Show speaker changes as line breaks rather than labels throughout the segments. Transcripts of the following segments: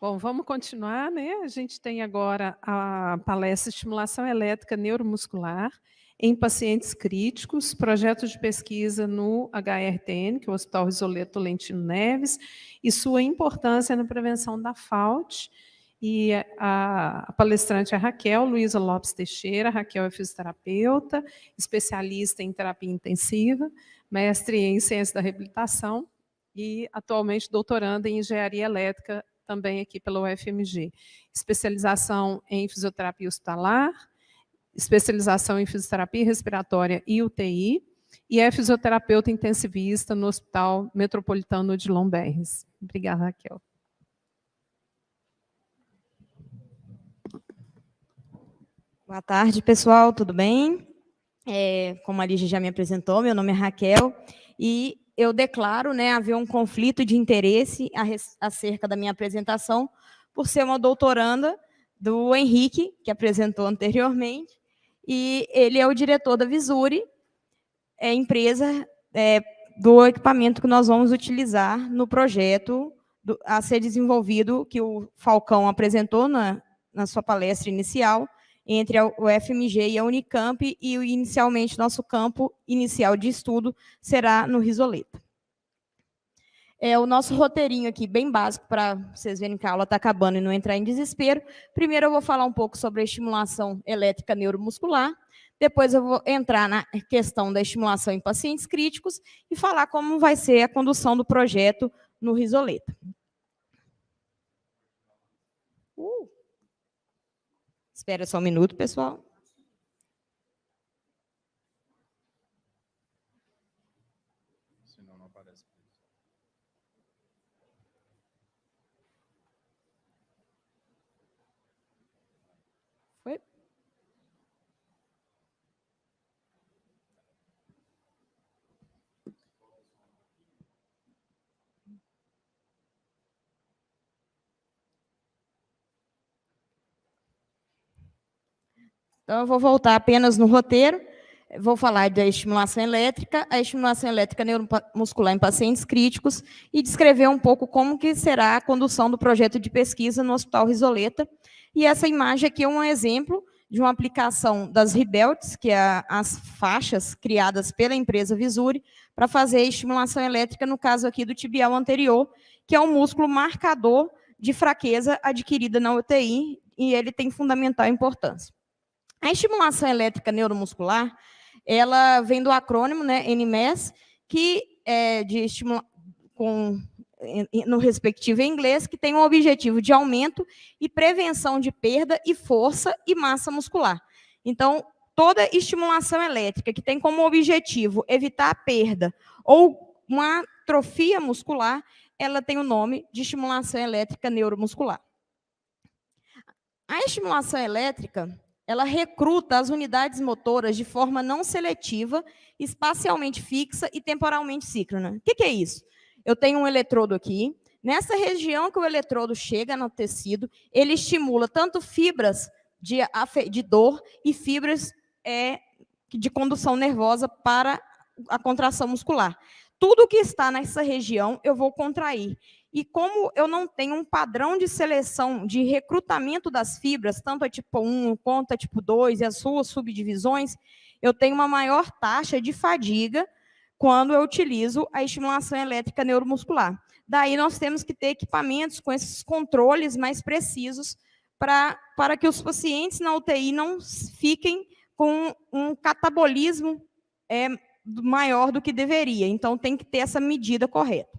Bom, vamos continuar, né? A gente tem agora a palestra Estimulação Elétrica Neuromuscular em Pacientes Críticos, projeto de pesquisa no HRTN, que é o Hospital Risoleto Tolentino Neves, e sua importância na prevenção da FAUT. E a palestrante é a Raquel Luísa Lopes Teixeira. A Raquel é fisioterapeuta, especialista em terapia intensiva, mestre em ciência da reabilitação e atualmente doutoranda em engenharia elétrica também aqui pela UFMG. Especialização em fisioterapia hospitalar, especialização em fisioterapia respiratória e UTI, e é fisioterapeuta intensivista no Hospital Metropolitano Odilon Berres. Obrigada, Raquel.
Boa tarde, pessoal, tudo bem? Como a Lígia já me apresentou, meu nome é Raquel, e eu declaro, haver um conflito de interesse acerca da minha apresentação, por ser uma doutoranda do Henrique, que apresentou anteriormente, e ele é o diretor da Visuri, empresa do equipamento que nós vamos utilizar no projeto a ser desenvolvido, que o Falcão apresentou na sua palestra inicial, entre a UFMG e a Unicamp, e inicialmente nosso campo inicial de estudo será no Risoleto. O nosso roteirinho aqui, bem básico, para vocês verem que a aula está acabando e não entrar em desespero. Primeiro eu vou falar um pouco sobre a estimulação elétrica neuromuscular, depois eu vou entrar na questão da estimulação em pacientes críticos e falar como vai ser a condução do projeto no Risoleto. Espera só um minuto, pessoal.
Senão não aparece.
Foi? Então, eu vou voltar apenas no roteiro. Vou falar da estimulação elétrica, a estimulação elétrica neuromuscular em pacientes críticos e descrever um pouco como que será a condução do projeto de pesquisa no Hospital Risoleta. E essa imagem aqui é um exemplo de uma aplicação das Ribelts, que é as faixas criadas pela empresa Visuri, para fazer a estimulação elétrica, no caso aqui do tibial anterior, que é um músculo marcador de fraqueza adquirida na UTI, e ele tem fundamental importância. A estimulação elétrica neuromuscular, ela vem do acrônimo, NMES, que é no respectivo em inglês, que tem um objetivo de aumento e prevenção de perda e força e massa muscular. Então, toda estimulação elétrica que tem como objetivo evitar a perda ou uma atrofia muscular, ela tem o nome de estimulação elétrica neuromuscular. A estimulação elétrica, ela recruta as unidades motoras de forma não seletiva, espacialmente fixa e temporalmente síncrona. O que é isso? Eu tenho um eletrodo aqui. Nessa região que o eletrodo chega no tecido, ele estimula tanto fibras de dor e fibras de condução nervosa para a contração muscular. Tudo que está nessa região, eu vou contrair. E como eu não tenho um padrão de seleção, de recrutamento das fibras, tanto a tipo 1 quanto a tipo 2 e as suas subdivisões, eu tenho uma maior taxa de fadiga quando eu utilizo a estimulação elétrica neuromuscular. Daí nós temos que ter equipamentos com esses controles mais precisos para que os pacientes na UTI não fiquem com um catabolismo maior do que deveria. Então, tem que ter essa medida correta.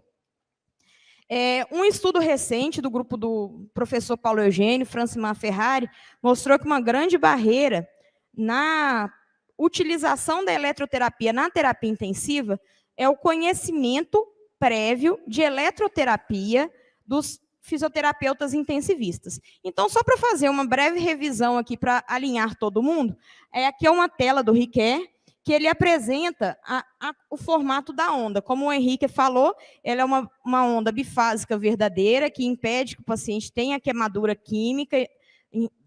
Um estudo recente do grupo do professor Paulo Eugênio, Francimar Ferrari, mostrou que uma grande barreira na utilização da eletroterapia na terapia intensiva é o conhecimento prévio de eletroterapia dos fisioterapeutas intensivistas. Então, só para fazer uma breve revisão aqui, para alinhar todo mundo, aqui é uma tela do Riquet, que ele apresenta o formato da onda. Como o Henrique falou, ela é uma onda bifásica verdadeira, que impede que o paciente tenha queimadura química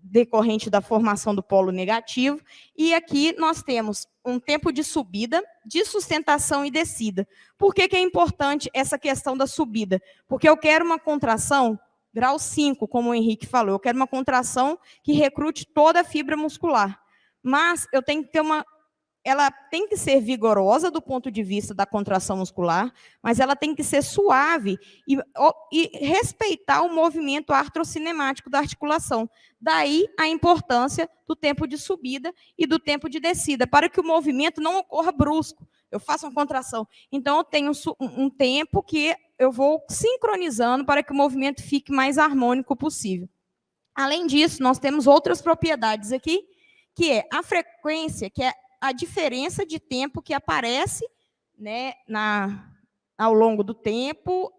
decorrente da formação do polo negativo. E aqui nós temos um tempo de subida, de sustentação e descida. Por que é importante essa questão da subida? Porque eu quero uma contração grau 5, como o Henrique falou. Eu quero uma contração que recrute toda a fibra muscular. Mas eu tenho que ter ela tem que ser vigorosa do ponto de vista da contração muscular, mas ela tem que ser suave e respeitar o movimento artrocinemático da articulação. Daí a importância do tempo de subida e do tempo de descida, para que o movimento não ocorra brusco. Eu faço uma contração. Então, eu tenho um tempo que eu vou sincronizando para que o movimento fique mais harmônico possível. Além disso, nós temos outras propriedades aqui, que é a frequência, que é a diferença de tempo que aparece, né, ao longo do tempo,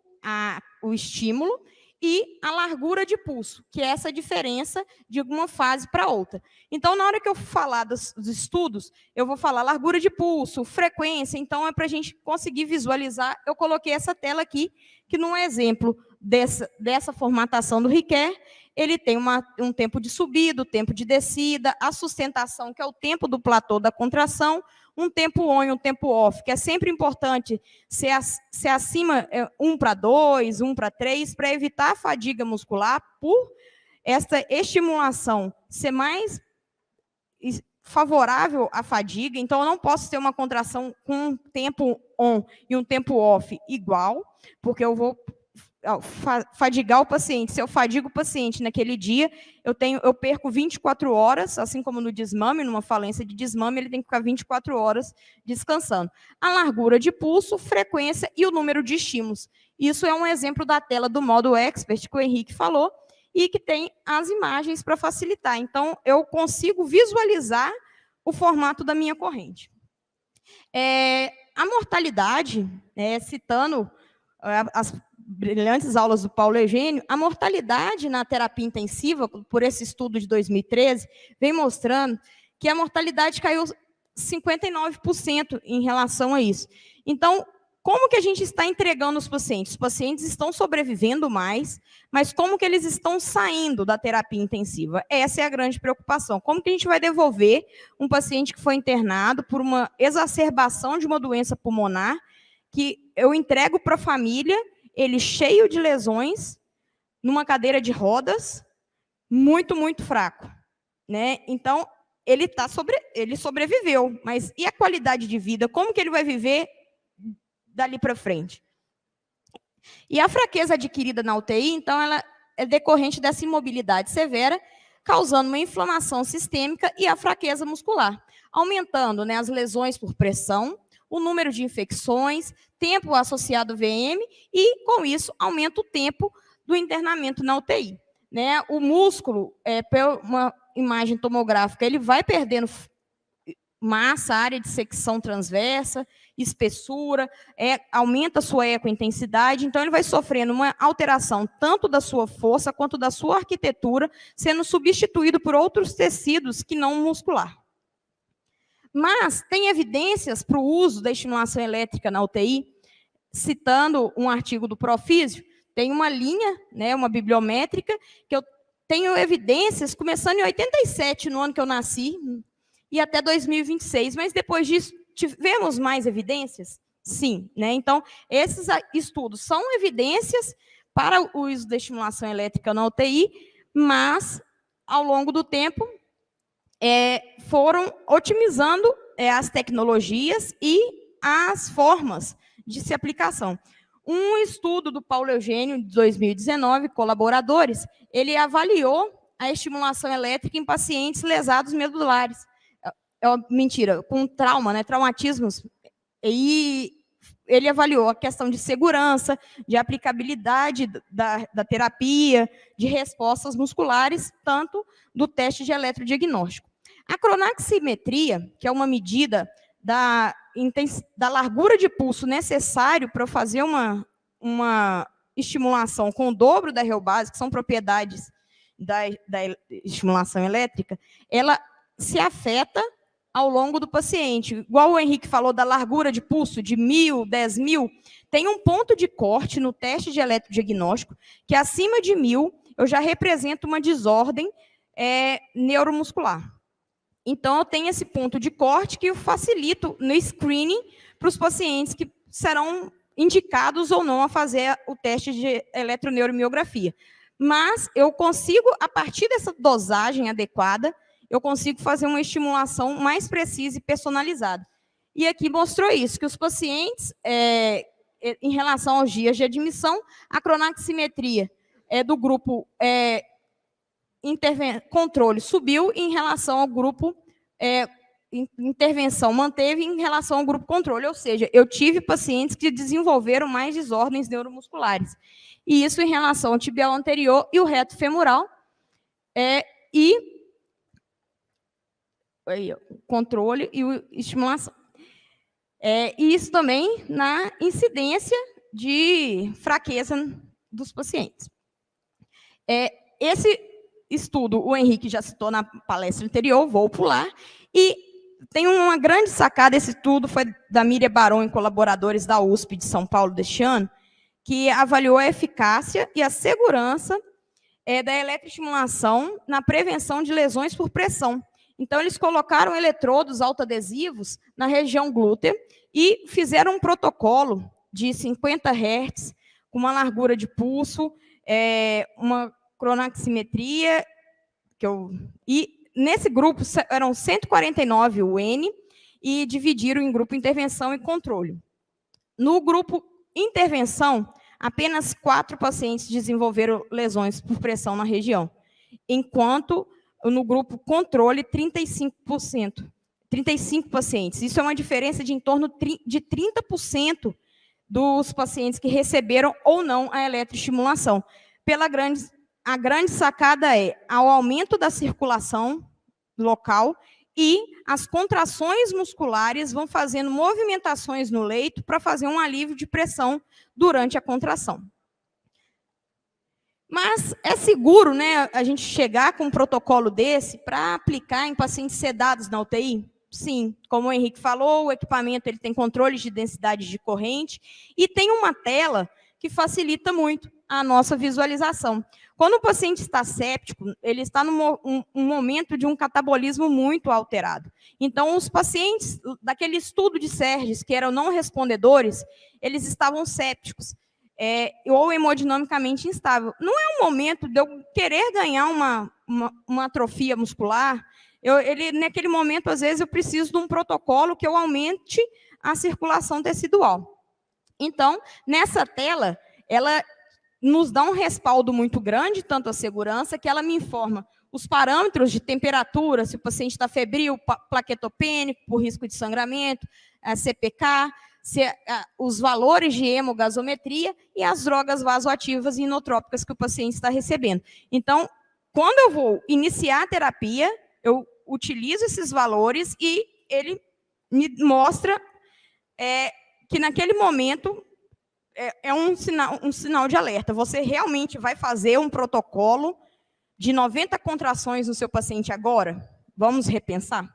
o estímulo, e a largura de pulso, que é essa diferença de uma fase para outra. Então, na hora que eu falar dos estudos, eu vou falar largura de pulso, frequência, então é para a gente conseguir visualizar. Eu coloquei essa tela aqui, que num exemplo dessa formatação do Riquet, ele tem um tempo de subida, um tempo de descida, a sustentação, que é o tempo do platô da contração, um tempo on e um tempo off, que é sempre importante ser acima 1:2, 1:3, para evitar a fadiga muscular, por essa estimulação ser mais favorável à fadiga. Então, eu não posso ter uma contração com um tempo on e um tempo off igual, porque eu vou fadigar o paciente. Se eu fadigo o paciente naquele dia, eu perco 24 horas, assim como no desmame, numa falência de desmame, ele tem que ficar 24 horas descansando. A largura de pulso, frequência e o número de estímulos. Isso é um exemplo da tela do modo expert que o Henrique falou e que tem as imagens para facilitar. Então, eu consigo visualizar o formato da minha corrente. A mortalidade, citando as brilhantes aulas do Paulo Eugênio, a mortalidade na terapia intensiva, por esse estudo de 2013, vem mostrando que a mortalidade caiu 59% em relação a isso. Então, como que a gente está entregando os pacientes? Os pacientes estão sobrevivendo mais, mas como que eles estão saindo da terapia intensiva? Essa é a grande preocupação. Como que a gente vai devolver um paciente que foi internado por uma exacerbação de uma doença pulmonar, que eu entrego para a família, ele cheio de lesões, numa cadeira de rodas, muito, muito fraco, né? Então, ele sobreviveu, mas e a qualidade de vida? Como que ele vai viver dali para frente? E a fraqueza adquirida na UTI, então, ela é decorrente dessa imobilidade severa, causando uma inflamação sistêmica e a fraqueza muscular, aumentando, né, as lesões por pressão, o número de infecções, tempo associado ao VM e, com isso, aumenta o tempo do internamento na UTI. Né? O músculo, por uma imagem tomográfica, ele vai perdendo massa, área de secção transversa, espessura, aumenta a sua ecointensidade, então ele vai sofrendo uma alteração tanto da sua força quanto da sua arquitetura, sendo substituído por outros tecidos que não muscular. Mas tem evidências para o uso da estimulação elétrica na UTI, citando um artigo do Profísio, tem uma linha, né, uma bibliométrica, que eu tenho evidências começando em 87, no ano que eu nasci, e até 2026, mas depois disso, tivemos mais evidências? Sim. Né? Então, esses estudos são evidências para o uso da estimulação elétrica na UTI, mas, ao longo do tempo, foram otimizando as tecnologias e as formas de se aplicação. Um estudo do Paulo Eugênio, de 2019, colaboradores, ele avaliou a estimulação elétrica em pacientes lesados medulares. Mentira, com trauma, né, traumatismos. E ele avaliou a questão de segurança, de aplicabilidade da terapia, de respostas musculares, tanto do teste de eletrodiagnóstico. A cronaximetria, que é uma medida da largura de pulso necessário para eu fazer uma estimulação com o dobro da REO base, que são propriedades da estimulação elétrica, ela se afeta ao longo do paciente. Igual o Henrique falou da largura de pulso, de 1.000, 10.000, tem um ponto de corte no teste de eletrodiagnóstico, que acima de 1.000, eu já represento uma desordem neuromuscular. Então, eu tenho esse ponto de corte que eu facilito no screening para os pacientes que serão indicados ou não a fazer o teste de eletroneuromiografia. mas eu consigo, a partir dessa dosagem adequada, eu consigo fazer uma estimulação mais precisa e personalizada. E aqui mostrou isso, que os pacientes, em relação aos dias de admissão, a cronaximetria do grupo controle subiu em relação ao grupo intervenção, manteve em relação ao grupo controle, ou seja, eu tive pacientes que desenvolveram mais desordens neuromusculares. E isso em relação ao tibial anterior e o reto femoral, e aí, o controle e a estimulação. E isso também na incidência de fraqueza dos pacientes. Esse estudo, o Henrique já citou na palestra anterior, vou pular, e tem uma grande sacada, esse estudo foi da Miriam Barão e colaboradores da USP de São Paulo deste ano, que avaliou a eficácia e a segurança da eletroestimulação na prevenção de lesões por pressão. Então, eles colocaram eletrodos autoadesivos na região glútea e fizeram um protocolo de 50 Hz, com uma largura de pulso, uma cronaximetria, e nesse grupo eram 149 UN, e dividiram em grupo intervenção e controle. No grupo intervenção, apenas 4 pacientes desenvolveram lesões por pressão na região, enquanto no grupo controle, 35%. 35 pacientes. Isso é uma diferença de em torno de 30% dos pacientes que receberam ou não a eletroestimulação. A grande sacada ao aumento da circulação local e as contrações musculares vão fazendo movimentações no leito para fazer um alívio de pressão durante a contração. Mas é seguro, né, a gente chegar com um protocolo desse para aplicar em pacientes sedados na UTI? Sim, como o Henrique falou, o equipamento ele tem controle de densidade de corrente e tem uma tela que facilita muito a nossa visualização. Quando o paciente está séptico, ele está num momento de um catabolismo muito alterado. Então, os pacientes daquele estudo de Serges, que eram não respondedores, eles estavam sépticos. Ou hemodinamicamente instável. Não é um momento de eu querer ganhar uma atrofia muscular. Naquele momento, às vezes, eu preciso de um protocolo que eu aumente a circulação tecidual. Então, nessa tela, ela nos dá um respaldo muito grande, tanto a segurança, que ela me informa os parâmetros de temperatura, se o paciente está febril, plaquetopênico, por risco de sangramento, CPK, os valores de hemogasometria e as drogas vasoativas e inotrópicas que o paciente está recebendo. Então, quando eu vou iniciar a terapia, eu utilizo esses valores e ele me mostra que naquele momento é um sinal de alerta. Você realmente vai fazer um protocolo de 90 contrações no seu paciente agora? Vamos repensar?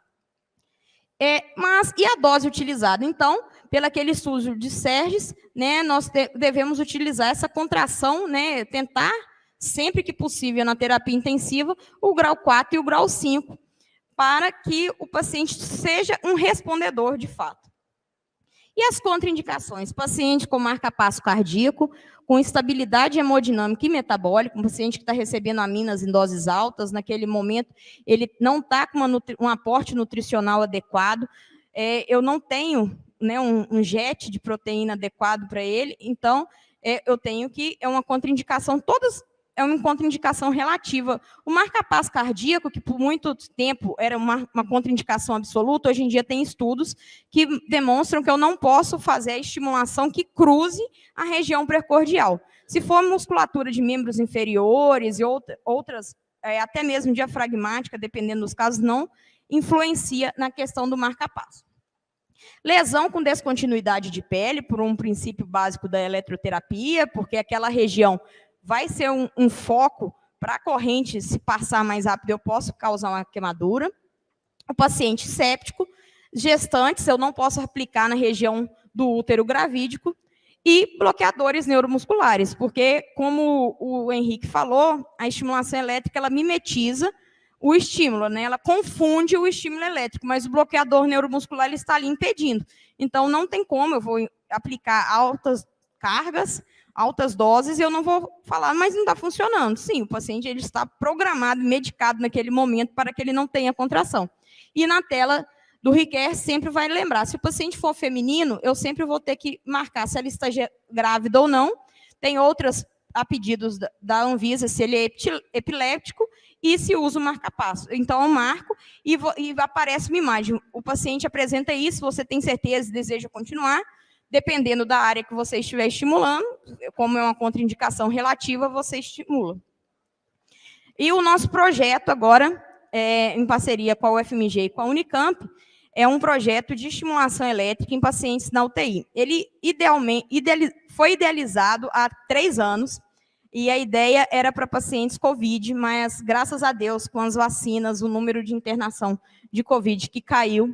Mas e a dose utilizada? Então, pelo aquele estudo de Serges, né, nós devemos utilizar essa contração, né, tentar, sempre que possível, na terapia intensiva, o grau 4 e o grau 5, para que o paciente seja um respondedor de fato. E as contraindicações? Paciente com marca-passo cardíaco, com instabilidade hemodinâmica e metabólica, um paciente que está recebendo aminas em doses altas, naquele momento ele não está com um aporte nutricional adequado, eu não tenho, né, um jet de proteína adequado para ele, então eu tenho que, é uma contraindicação, é uma contraindicação relativa. O marca-passo cardíaco, que por muito tempo era uma contraindicação absoluta, hoje em dia tem estudos que demonstram que eu não posso fazer a estimulação que cruze a região precordial. Se for musculatura de membros inferiores e outras, até mesmo diafragmática, dependendo dos casos, não influencia na questão do marca-passo. Lesão com descontinuidade de pele, por um princípio básico da eletroterapia, porque aquela região vai ser um foco para a corrente se passar mais rápido, eu posso causar uma queimadura. O paciente séptico, gestantes, eu não posso aplicar na região do útero gravídico, e bloqueadores neuromusculares, porque, como o Henrique falou, a estimulação elétrica, ela mimetiza o estímulo, né? Ela confunde o estímulo elétrico, mas o bloqueador neuromuscular ele está ali impedindo. Então, não tem como, eu vou aplicar altas cargas, altas doses, e eu não vou falar, mas não está funcionando. Sim, o paciente ele está programado, medicado naquele momento para que ele não tenha contração. E na tela do Requer sempre vai lembrar, se o paciente for feminino, eu sempre vou ter que marcar se ela está grávida ou não. Tem outras a pedidos da Anvisa, se ele é epiléptico e se usa o marca-passo. Então, eu marco e aparece uma imagem. O paciente apresenta isso, você tem certeza e deseja continuar, dependendo da área que você estiver estimulando, como é uma contraindicação relativa, você estimula. E o nosso projeto agora, em parceria com a UFMG e com a Unicamp, é um projeto de estimulação elétrica em pacientes na UTI. Ele foi idealizado há 3 anos, e a ideia era para pacientes COVID, mas, graças a Deus, com as vacinas, o número de internação de COVID que caiu,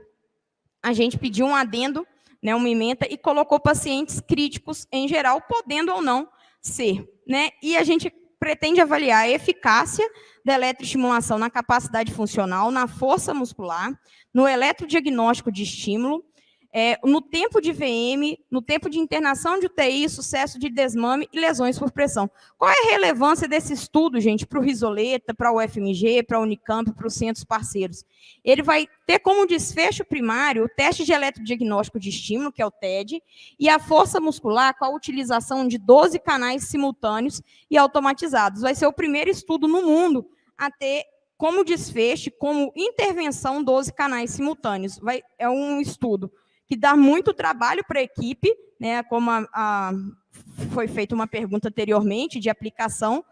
a gente pediu um adendo, né, uma ementa, e colocou pacientes críticos em geral, podendo ou não ser. Né? E a gente pretende avaliar a eficácia da eletroestimulação na capacidade funcional, na força muscular, no eletrodiagnóstico de estímulo, no tempo de VM, no tempo de internação de UTI, sucesso de desmame e lesões por pressão. Qual é a relevância desse estudo, gente, para o Risoleta, para o UFMG, para a Unicamp, para os centros parceiros? Ele vai ter como desfecho primário o teste de eletrodiagnóstico de estímulo, que é o TED, e a força muscular com a utilização de 12 canais simultâneos e automatizados. Vai ser o primeiro estudo no mundo a ter como desfecho, como intervenção, 12 canais simultâneos. É um estudo que dá muito trabalho para a equipe, né, como foi feita uma pergunta anteriormente, de aplicação,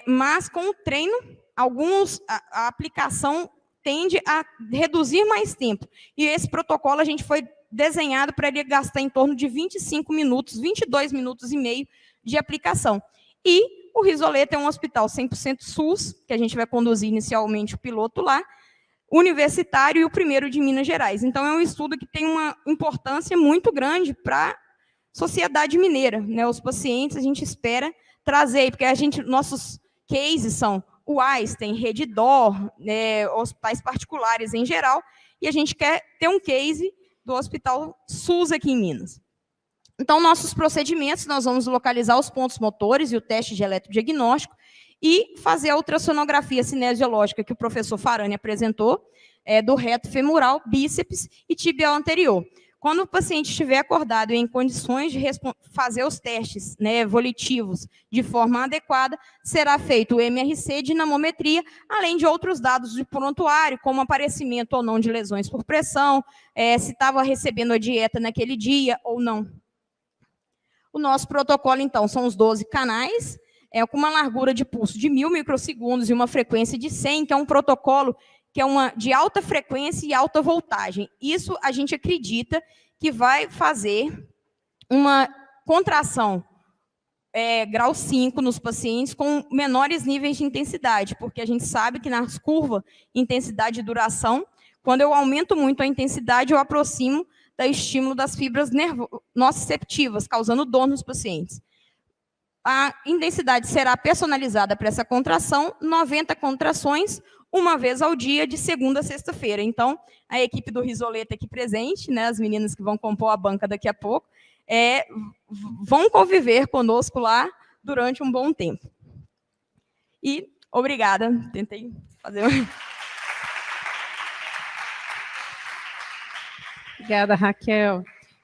mas com o treino, a aplicação tende a reduzir mais tempo. E esse protocolo a gente foi desenhado para ele gastar em torno de 25 minutos, 22 minutos e meio de aplicação. E o Risoleta é um hospital 100% SUS, que a gente vai conduzir inicialmente o piloto lá, universitário e o primeiro de Minas Gerais. Então, é um estudo que tem uma importância muito grande para a sociedade mineira. Né? Os pacientes, a gente espera trazer, porque nossos cases são o Einstein, Rede Dor, né, hospitais particulares em geral, e a gente quer ter um case do Hospital SUS aqui em Minas. Então, nossos procedimentos, nós vamos localizar os pontos motores e o teste de eletrodiagnóstico, e fazer a ultrassonografia cinesiológica que o professor Farani apresentou, do reto femoral, bíceps e tibial anterior. Quando o paciente estiver acordado e em condições de fazer os testes, né, volitivos de forma adequada, será feito o MRC, dinamometria, além de outros dados de prontuário, como aparecimento ou não de lesões por pressão, se estava recebendo a dieta naquele dia ou não. O nosso protocolo, então, são os 12 canais, com uma largura de pulso de 1000 microsegundos e uma frequência de 100, que é um protocolo que é de alta frequência e alta voltagem. Isso a gente acredita que vai fazer uma contração grau 5 nos pacientes com menores níveis de intensidade, porque a gente sabe que nas curvas intensidade e duração, quando eu aumento muito a intensidade, eu aproximo do estímulo das fibras nociceptivas, causando dor nos pacientes. A intensidade será personalizada para essa contração, 90 contrações, uma vez ao dia, de segunda a sexta-feira. Então, a equipe do Risoleta aqui presente, né, as meninas que vão compor a banca daqui a pouco, vão conviver conosco lá durante um bom tempo. E, obrigada. Tentei fazer...
Obrigada, Raquel.